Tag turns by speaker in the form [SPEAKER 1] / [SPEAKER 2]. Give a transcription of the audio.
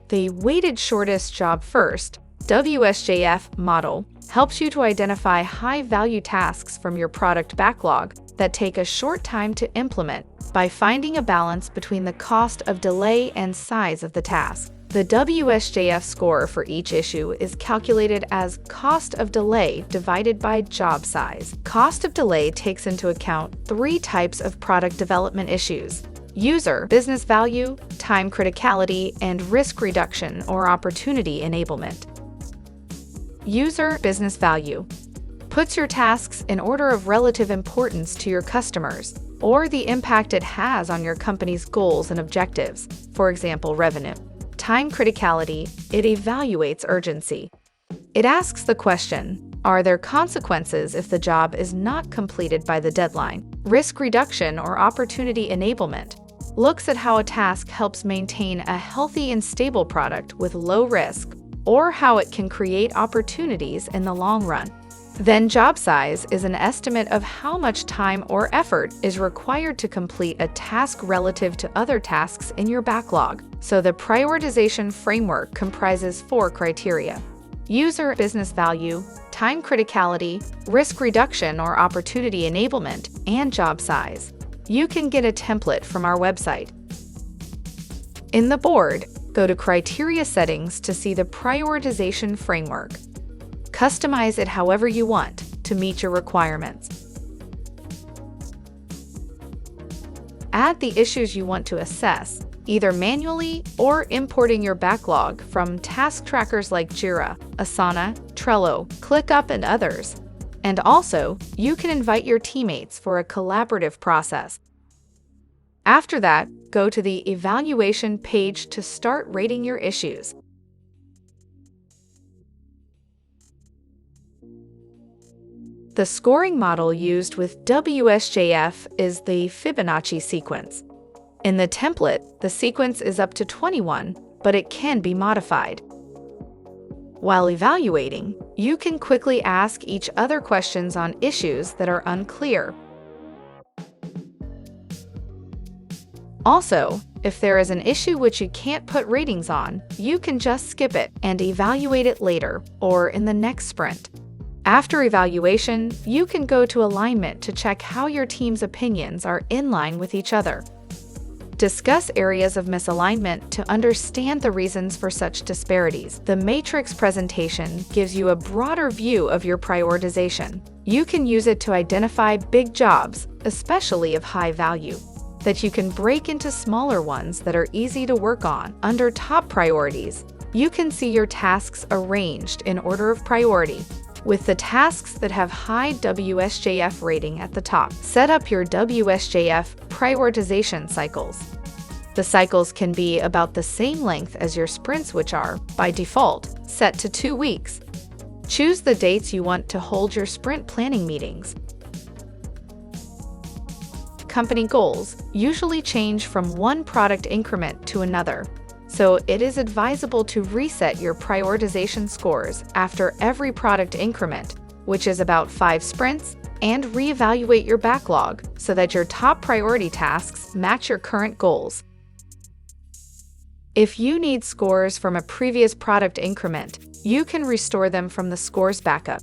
[SPEAKER 1] The weighted shortest job first WSJF model helps you to identify high-value tasks from your product backlog that take a short time to implement by finding a balance between the cost of delay and size of the task. The WSJF score for each issue is calculated as cost of delay divided by job size. Cost of delay takes into account 3 types of product development issues: user, business value, time criticality, and risk reduction or opportunity enablement. User business value puts your tasks in order of relative importance to your customers or the impact it has on your company's goals and objectives, for example, revenue. Time criticality, it evaluates urgency. It asks the question, are there consequences if the job is not completed by the deadline? Risk reduction or opportunity enablement looks at how a task helps maintain a healthy and stable product with low risk, or how it can create opportunities in the long run. Then job size is an estimate of how much time or effort is required to complete a task relative to other tasks in your backlog. So the prioritization framework comprises 4 criteria: user business value, time criticality, risk reduction or opportunity enablement, and job size. You can get a template from our website. In the board, go to Criteria Settings to see the prioritization framework. Customize it however you want to meet your requirements. Add the issues you want to assess, either manually or importing your backlog from task trackers like Jira, Asana, Trello, ClickUp, and others. And also, you can invite your teammates for a collaborative process. After that, go to the evaluation page to start rating your issues. The scoring model used with WSJF is the Fibonacci sequence. In the template, the sequence is up to 21, but it can be modified. While evaluating, you can quickly ask each other questions on issues that are unclear. Also, if there is an issue which you can't put ratings on, you can just skip it and evaluate it later or in the next sprint. After evaluation, you can go to alignment to check how your team's opinions are in line with each other. Discuss areas of misalignment to understand the reasons for such disparities. The matrix presentation gives you a broader view of your prioritization. You can use it to identify big jobs, especially of high value, that you can break into smaller ones that are easy to work on. Under top priorities, you can see your tasks arranged in order of priority, with the tasks that have high WSJF rating at the top. Set up your WSJF prioritization cycles. The cycles can be about the same length as your sprints, which are, by default, set to 2 weeks. Choose the dates you want to hold your sprint planning meetings. Company goals usually change from one product increment to another, so it is advisable to reset your prioritization scores after every product increment, which is about 5 sprints, and reevaluate your backlog so that your top priority tasks match your current goals. If you need scores from a previous product increment, you can restore them from the scores backup.